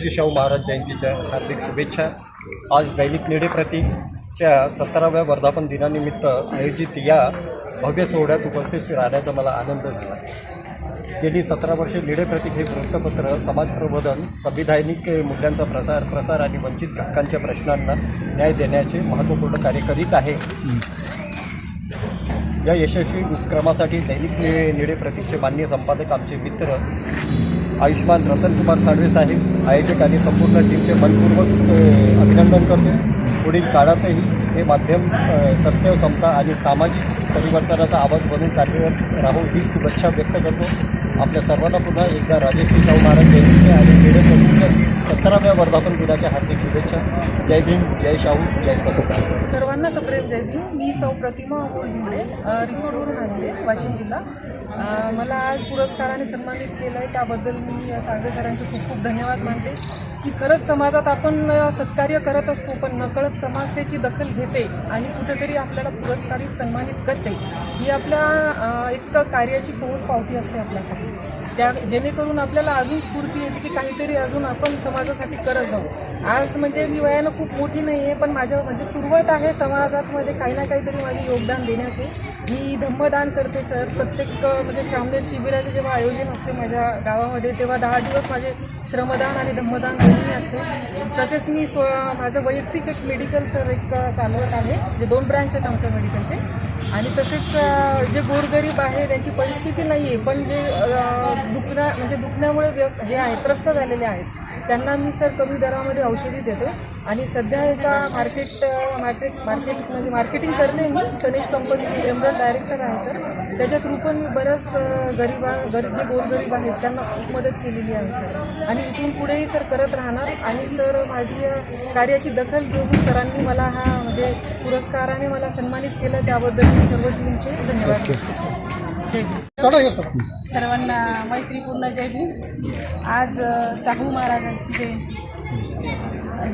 राजर्षी शाहू महाराज जयंतीच्या हार्दिक शुभेच्छा। आज दैनिक निडे प्रतीकच्या 17व्या वर्धापन दिनानिमित्त आयोजित या भव्य सोहळ्यात उपस्थित राहण्याचा मला आनंद झाला। गेली 17 वर्षे निडे प्रतीक हे वृत्तपत्र समाज प्रबोधन, संविधानिक मूल्यांचा प्रसार आणि वंचित घटकांच्या प्रश्नांना न्याय देण्याचे महत्त्वपूर्ण कार्य करीत आहे। या यशस्वी उपक्रमासाठी दैनिक निडे प्रतीकचे माननीय संपादक, आमचे मित्र आयुष्मान रतनकुमार साळवे साहेब, आयोजक आणि संपूर्ण टीमचे मनपूर्वक अभिनंदन करतो। पुढील काळातही हे माध्यम सत्य, समता आणि सामाजिक परिवर्तनाचा आवाज बनून कार्यरत राहू ही शुभेच्छा व्यक्त करतो। आपल्या सर्वांना पुन्हा एकदा राजर्षी शाहू महाराज जयंतीच्या आणि निडे प्रतीकच्या 17व्या वर्धापन दिनाच्या हार्दिक शुभेच्छा। जय भीम, जय शाहू, जय सद्गुरू। सर्वांना सप्रेम जय भीम। मी सौ प्रतिमा अमोल झुंबडे, रिसोडवरून आलेले, वाशिम जिल्हा। मला आज पुरस्काराने सन्मानित केलं आहे, त्याबद्दल मी साळवे सरांचे खूप खूप धन्यवाद मानते की खरंच समाजात आपण सत्कार्य करत असतो, पण नकळत समाज त्याची दखल घेते आणि कुठेतरी आपल्याला पुरस्कारित सन्मानित करते। ही आपल्या एक तर कार्याची पोहोच पावती असते आपल्यासाठी, जेणेकरून आपल्याला अजून स्फूर्ती येते की काहीतरी अजून आपण समाजासाठी करत जाऊ। आज म्हणजे मी वयानं खूप मोठी नाही आहे, पण माझ्या म्हणजे सुरुवात आहे समाजामध्ये काही ना काहीतरी माझे योगदान देण्याचे। मी धम्मदान करते सर, प्रत्येक म्हणजे श्रावणी शिबिराचे जेव्हा आयोजन असते माझ्या गावामध्ये, तेव्हा 10 दिवस माझे श्रमदान आणि धम्मदान दोन्ही असते। तसेच मी माझं वैयक्तिक एक मेडिकल सर एक चालवत आहे, जे 2 ब्रँच आहेत आमच्या मेडिकलचे। आणि तसेच जे गोरगरीब आहे, त्यांची परिस्थिती नाही आहे, पण जे दुखण्यामुळे हे आहेत, त्रस्त झालेले आहेत, त्यांना मी सर कमी दरामध्ये औषधी देते। आणि सध्या एका मार्केटिंग करते मी, सनेश कंपनीची एमरल डायरेक्टर आहे सर। त्याच्या थ्रू पण मी बऱ्याच जे गोरगरीब आहेत त्यांना खूप मदत केलेली आहे सर, आणि इथून पुढेही सर करत राहणार। आणि सर माझी कार्याची दखल घेऊन सरांनी मला हा म्हणजे पुरस्काराने मला सन्मानित केलं, त्याबद्दल मी सर्व टीमचे धन्यवाद देते। जय भीम। सर्वांना मैत्रीपूर्ण जय भीम। आज शाहू महाराजांची जयंती,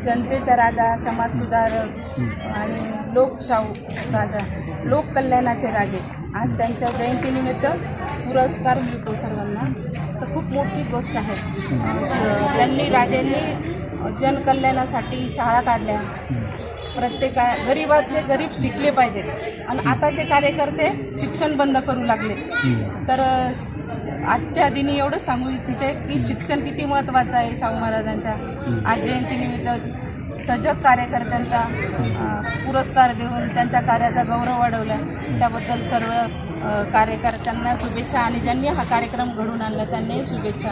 जनतेचा राजा, समाजसुधारक आणि लोकशाहू राजा, लोककल्याणाचे राजे, आज त्यांच्या जयंतीनिमित्त पुरस्कार मिळतो सर्वांना, तर खूप मोठी गोष्ट आहे। त्यांनी राजांनी जनकल्याणासाठी शाळा काढल्या, प्रत्येक गरीबातले गरीब शिकले पाहिजे, आणि आताचे कार्यकर्ते शिक्षण बंद करू लागले। तर आजच्या दिनी एवढंच सांगू इच्छिते की शिक्षण किती महत्त्वाचं आहे। शाहू महाराजांच्या आज जयंतीनिमित्त सजग कार्यकर्त्यांचा पुरस्कार देऊन त्यांच्या कार्याचा गौरव वाढवला, त्याबद्दल सर्व कार्यकर्त्यांना शुभेच्छा, आणि ज्यांनी हा कार्यक्रम घडवून आणला त्यांनाही शुभेच्छा।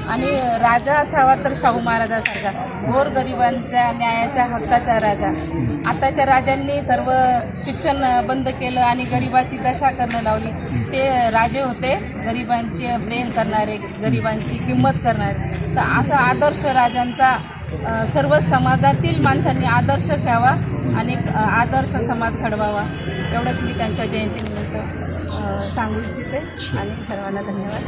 आणि राजा असावा तर शाहू महाराजासारखा, गोरगरिबांच्या न्यायाच्या हक्काचा राजा। आताच्या राजांनी सर्व शिक्षण बंद केलं आणि गरिबाची दशा करणं लावली। ते राजे होते गरिबांचे प्रेम करणारे, गरिबांची किंमत करणारे। तर असा आदर्श राजांचा सर्व समाजातील माणसांनी आदर्श घ्यावा आणि आदर्श समाज घडवावा, एवढंच मी त्यांच्या जयंतीनिमित्त सांगू इच्छिते। आणि सर्वांना धन्यवाद।